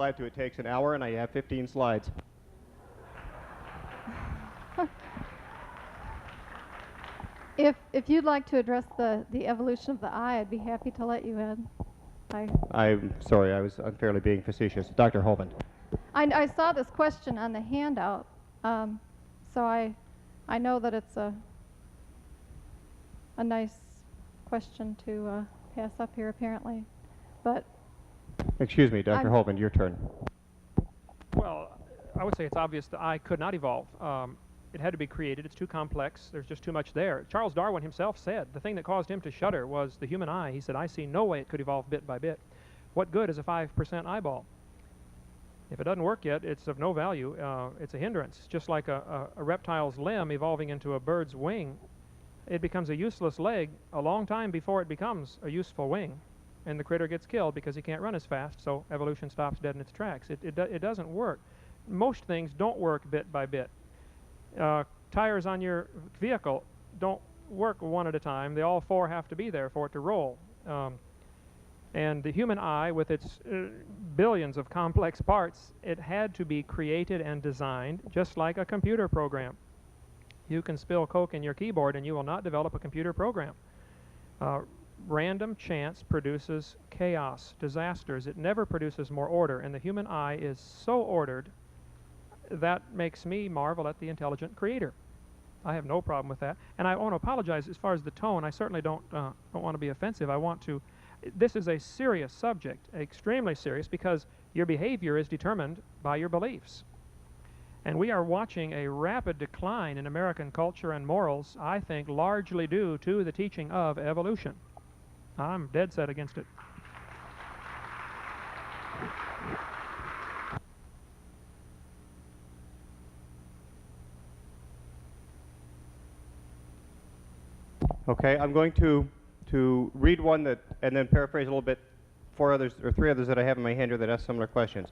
Slide to it takes an hour, and I have 15 slides. If you'd like to address the evolution of the eye, I'd be happy to let you in. I'm sorry, I was unfairly being facetious. Dr. Holman. I saw this question on the handout, so I know that it's a nice question to pass up here apparently, but. Excuse me, Dr. Holman, your turn. Well, I would say it's obvious the eye could not evolve. It had to be created. It's too complex. There's just too much there. Charles Darwin himself said the thing that caused him to shudder was the human eye. He said, I see no way it could evolve bit by bit. What good is a 5% eyeball? If it doesn't work yet, it's of no value. It's a hindrance. Just like a reptile's limb evolving into a bird's wing, it becomes a useless leg a long time before it becomes a useful wing. And the critter gets killed because he can't run as fast, so evolution stops dead in its tracks. It doesn't work. Most things don't work bit by bit. Tires on your vehicle don't work one at a time. They all four have to be there for it to roll. And the human eye, with its billions of complex parts, it had to be created and designed just like a computer program. You can spill Coke in your keyboard and you will not develop a computer program. Random chance produces chaos, disasters. It never produces more order, and the human eye is so ordered that makes me marvel at the intelligent creator. I have no problem with that, and I want to apologize as far as the tone. I certainly don't want to be offensive. I want to. This is a serious subject, extremely serious, because your behavior is determined by your beliefs. And we are watching a rapid decline in American culture and morals, I think, largely due to the teaching of evolution. I'm dead set against it. Okay, I'm going to read one that, and then paraphrase a little bit, three others that I have in my hand here that ask similar questions.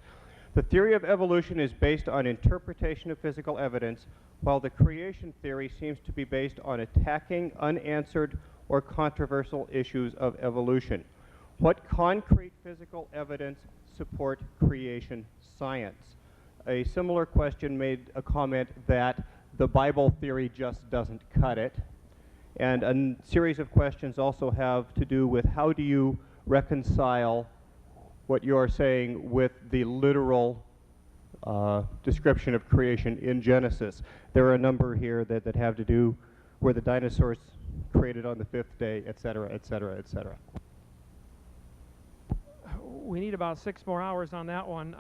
The theory of evolution is based on interpretation of physical evidence, while the creation theory seems to be based on attacking unanswered or controversial issues of evolution. What concrete physical evidence support creation science? A similar question made a comment that the Bible theory just doesn't cut it. And a series of questions also have to do with how do you reconcile what you're saying with the literal description of creation in Genesis. There are a number here that have to do where the dinosaurs created on the fifth day, et cetera, et cetera, et cetera. We need about 6 more hours on that one.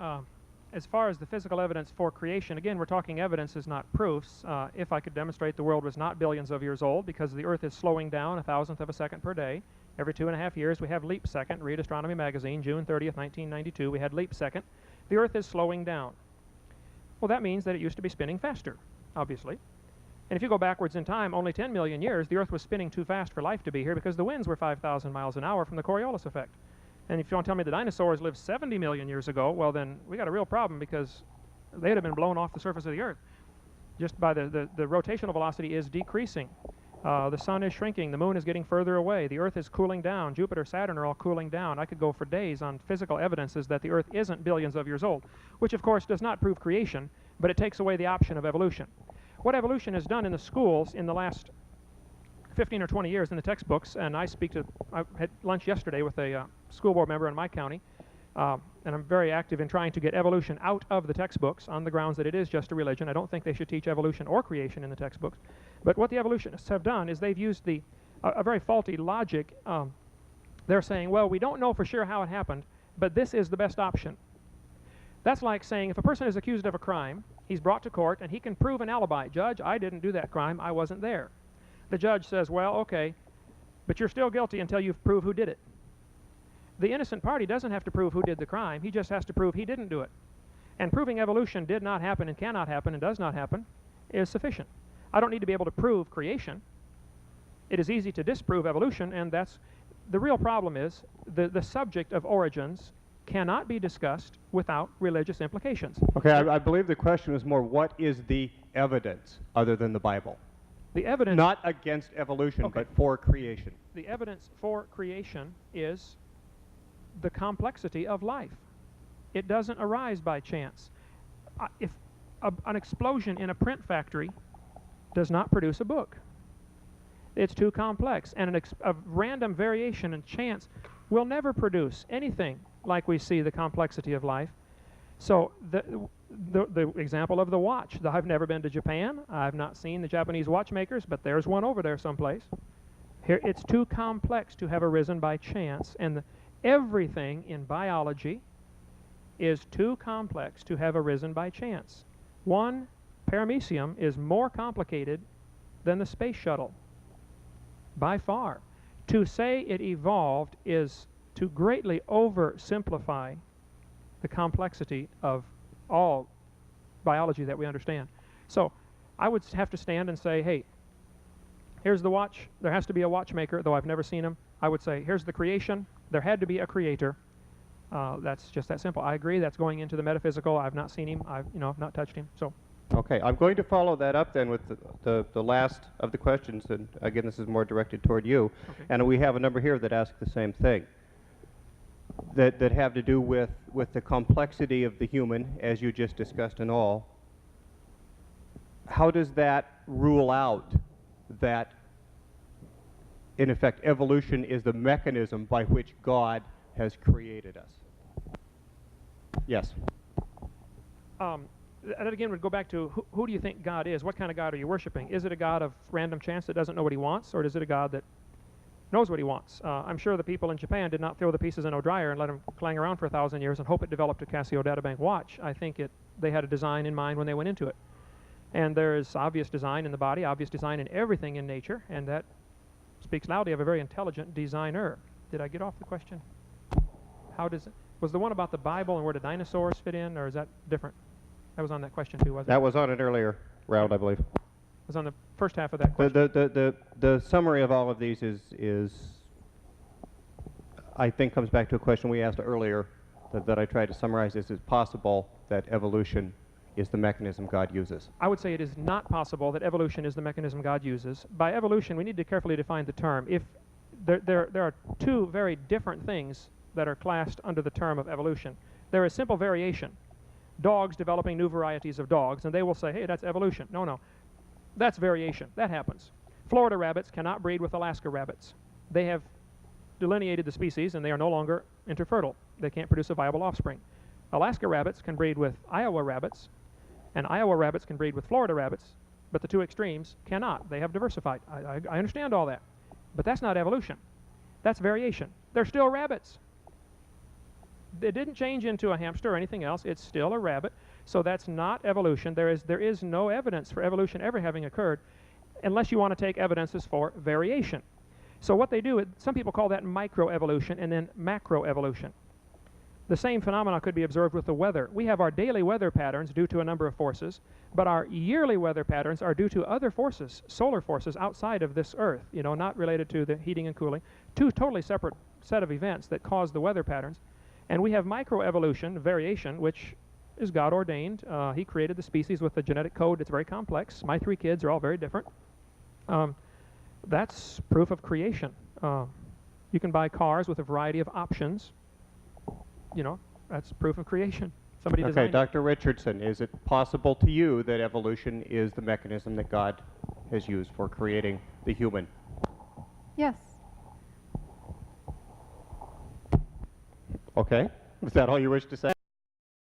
As far as the physical evidence for creation, again, we're talking evidences, not proofs. If I could demonstrate the world was not billions of years old because the Earth is slowing down 1,000th of a second per day. Every 2.5 years we have leap second. Read Astronomy Magazine, June 30th, 1992. We had leap second. The Earth is slowing down. Well, that means that it used to be spinning faster, obviously. And if you go backwards in time, only 10 million years, the Earth was spinning too fast for life to be here because the winds were 5,000 miles an hour from the Coriolis effect. And if you want to tell me the dinosaurs lived 70 million years ago, well then we got a real problem because they'd have been blown off the surface of the Earth. Just by the rotational velocity is decreasing. The sun is shrinking. The moon is getting further away. The Earth is cooling down. Jupiter, Saturn are all cooling down. I could go for days on physical evidences that the Earth isn't billions of years old, which of course does not prove creation, but it takes away the option of evolution. What evolution has done in the schools in the last 15 or 20 years in the textbooks, and I had lunch yesterday with a school board member in my county, and I'm very active in trying to get evolution out of the textbooks on the grounds that it is just a religion. I don't think they should teach evolution or creation in the textbooks. But what the evolutionists have done is they've used a very faulty logic. They're saying, well, we don't know for sure how it happened, but this is the best option. That's like saying if a person is accused of a crime, he's brought to court, and he can prove an alibi. Judge, I didn't do that crime. I wasn't there. The judge says, well, okay, but you're still guilty until you've proved who did it. The innocent party doesn't have to prove who did the crime. He just has to prove he didn't do it. And proving evolution did not happen and cannot happen and does not happen is sufficient. I don't need to be able to prove creation. It is easy to disprove evolution, and that's the real problem is the subject of origins cannot be discussed without religious implications. Okay, I believe the question is more, what is the evidence other than the Bible? The evidence... Not against evolution, okay, but for creation. The evidence for creation is the complexity of life. It doesn't arise by chance. If an explosion in a print factory does not produce a book, it's too complex. And a random variation in chance will never produce anything like we see the complexity of life. So the example of the watch. I've never been to Japan. I've not seen the Japanese watchmakers, but there's one over there someplace. Here, it's too complex to have arisen by chance. And everything in biology is too complex to have arisen by chance. One paramecium is more complicated than the space shuttle, by far. To say it evolved is to greatly oversimplify the complexity of all biology that we understand. So I would have to stand and say, hey, here's the watch. There has to be a watchmaker, though I've never seen him. I would say, here's the creation. There had to be a creator. That's just that simple. I agree. That's going into the metaphysical. I've not seen him. I've not touched him. So. Okay, I'm going to follow that up then with the last of the questions, and again, this is more directed toward you. Okay. And we have a number here that ask the same thing, that have to do with the complexity of the human, as you just discussed and all. How does that rule out that, in effect, evolution is the mechanism by which God has created us? Yes. That again would go back to who do you think God is? What kind of God are you worshiping? Is it a God of random chance that doesn't know what he wants, or is it a God that knows what he wants? I'm sure the people in Japan did not throw the pieces in a dryer and let them clang around for 1,000 years and hope it developed a Casio databank watch. I think they had a design in mind when they went into it. And there is obvious design in the body, obvious design in everything in nature, and that speaks loudly of a very intelligent designer. Did I get off the question? Was the one about the Bible and where the dinosaurs fit in, or is that different? That was on that question too, wasn't it? That was on an earlier round, I believe. It was on the first half of that question. The summary of all of these is I think comes back to a question we asked earlier that I tried to summarize. Is it possible that evolution is the mechanism God uses? I would say it is not possible that evolution is the mechanism God uses. By evolution, we need to carefully define the term. If there are two very different things that are classed under the term of evolution. There is simple variation. Dogs developing new varieties of dogs, and they will say, hey, that's evolution. No, that's variation. That happens. Florida rabbits cannot breed with Alaska rabbits. They have delineated the species, and they are no longer interfertile. They can't produce a viable offspring. Alaska rabbits can breed with Iowa rabbits, and Iowa rabbits can breed with Florida rabbits, but the two extremes cannot. They have diversified. I understand all that, but that's not evolution. That's variation. They're still rabbits. It didn't change into a hamster or anything else. It's still a rabbit. So that's not evolution. There is no evidence for evolution ever having occurred unless you want to take evidences for variation. So what they do, some people call that microevolution and then macroevolution. The same phenomena could be observed with the weather. We have our daily weather patterns due to a number of forces, but our yearly weather patterns are due to other forces, solar forces outside of this Earth, not related to the heating and cooling. Two totally separate set of events that cause the weather patterns. And we have microevolution, variation, which is God ordained. He created the species with a genetic code that's very complex. My 3 kids are all very different. That's proof of creation. You can buy cars with a variety of options. That's proof of creation. Somebody designed it. Dr. Richardson, is it possible to you that evolution is the mechanism that God has used for creating the human? Yes. Okay. Is that all you wish to say?